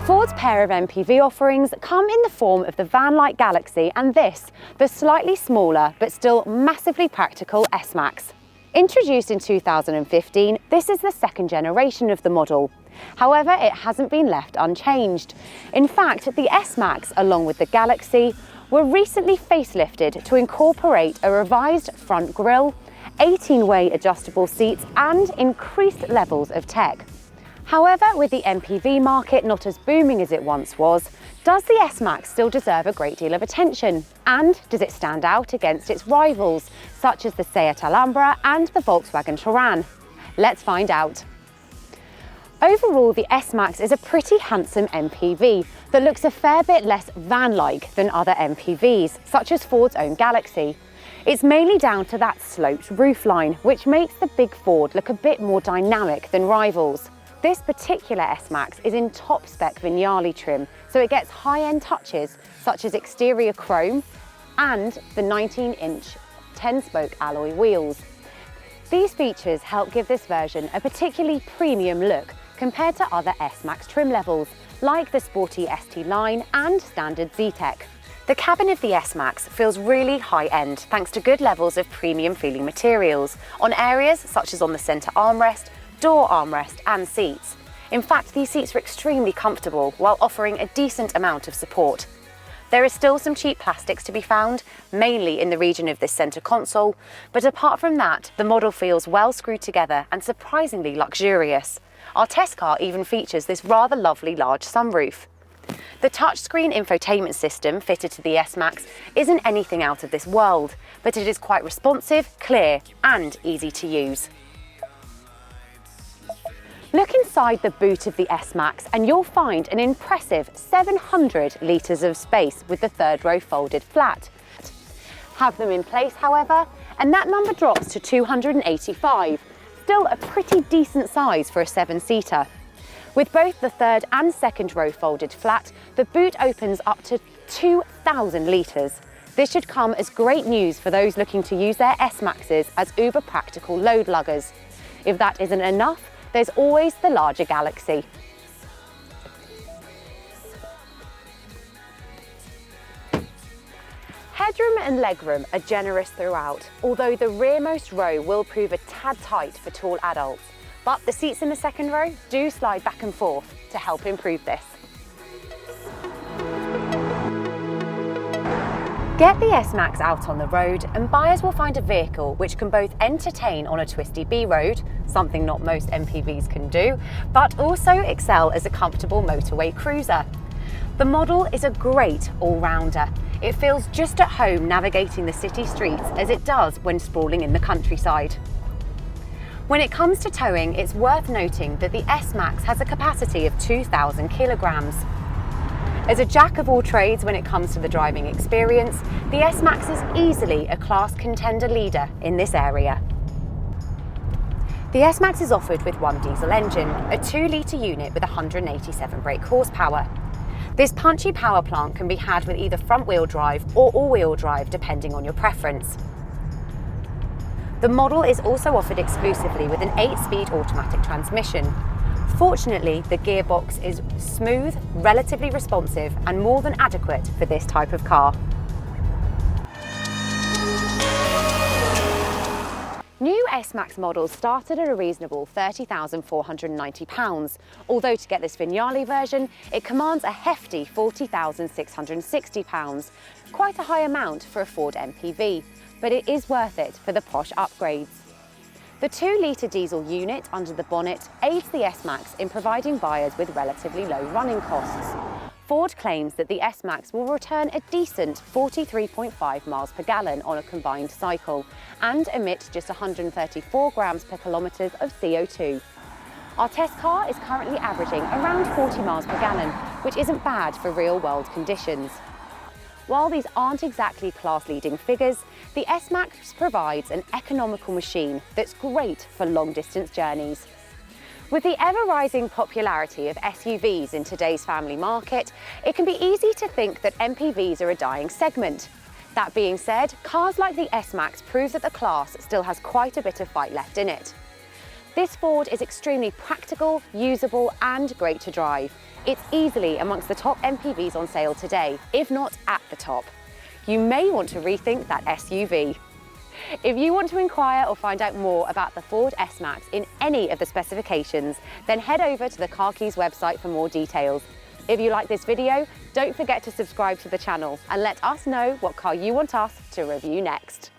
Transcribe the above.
Ford's pair of MPV offerings come in the form of the van-like Galaxy and this, the slightly smaller but still massively practical S-Max. Introduced in 2015, this is the second generation of the model. However, it hasn't been left unchanged. In fact, the S-Max, along with the Galaxy, were recently facelifted to incorporate a revised front grille, 18-way adjustable seats and increased levels of tech. However, with the MPV market not as booming as it once was, does the S-Max still deserve a great deal of attention? And does it stand out against its rivals, such as the Seat Alhambra and the Volkswagen Touran? Let's find out. Overall, the S-Max is a pretty handsome MPV that looks a fair bit less van-like than other MPVs, such as Ford's own Galaxy. It's mainly down to that sloped roofline, which makes the big Ford look a bit more dynamic than rivals. This particular S-Max is in top-spec Vignale trim, so it gets high-end touches such as exterior chrome and the 19-inch 10-spoke alloy wheels. These features help give this version a particularly premium look compared to other S-Max trim levels, like the sporty ST line and standard Z-Tech. The cabin of the S-Max feels really high-end thanks to good levels of premium-feeling materials on areas such as on the centre armrest, door armrest and seats. In fact, these seats are extremely comfortable while offering a decent amount of support. There is still some cheap plastics to be found, mainly in the region of this centre console, but apart from that, the model feels well screwed together and surprisingly luxurious. Our test car even features this rather lovely large sunroof. The touchscreen infotainment system fitted to the S-Max isn't anything out of this world, but it is quite responsive, clear and easy to use. Look inside the boot of the S-Max and you'll find an impressive 700 litres of space with the third row folded flat. Have them in place, however, and that number drops to 285, still a pretty decent size for a 7-seater. With both the third and second row folded flat, the boot opens up to 2,000 litres. This should come as great news for those looking to use their S-Maxes as uber practical load luggers. If that isn't enough, there's always the larger Galaxy. Headroom and legroom are generous throughout, although the rearmost row will prove a tad tight for tall adults. But the seats in the second row do slide back and forth to help improve this. Get the S-Max out on the road and buyers will find a vehicle which can both entertain on a twisty B road, something not most MPVs can do, but also excel as a comfortable motorway cruiser. The model is a great all-rounder. It feels just at home navigating the city streets as it does when sprawling in the countryside. When it comes to towing, it's worth noting that the S-Max has a capacity of 2,000 kilograms. As a jack of all trades when it comes to the driving experience, the S-Max is easily a class contender leader in this area. The S-Max is offered with one diesel engine, a 2-litre unit with 187 brake horsepower. This punchy power plant can be had with either front-wheel drive or all-wheel drive depending on your preference. The model is also offered exclusively with an 8-speed automatic transmission. Fortunately, the gearbox is smooth, relatively responsive and more than adequate for this type of car. New S-Max models started at a reasonable £30,490, although to get this Vignale version, it commands a hefty £40,660, quite a high amount for a Ford MPV, but it is worth it for the posh upgrades. The 2-litre diesel unit under the bonnet aids the S-Max in providing buyers with relatively low running costs. Ford claims that the S-Max will return a decent 43.5 miles per gallon on a combined cycle and emit just 134 grams per kilometre of CO2. Our test car is currently averaging around 40 miles per gallon, which isn't bad for real-world conditions. While these aren't exactly class-leading figures, the S-Max provides an economical machine that's great for long-distance journeys. With the ever-rising popularity of SUVs in today's family market, it can be easy to think that MPVs are a dying segment. That being said, cars like the S-Max prove that the class still has quite a bit of fight left in it. This Ford is extremely practical, usable and great to drive. It's easily amongst the top MPVs on sale today, if not at the top. You may want to rethink that SUV. If you want to inquire or find out more about the Ford S-Max in any of the specifications, then head over to the Car Keys website for more details. If you like this video, don't forget to subscribe to the channel and let us know what car you want us to review next.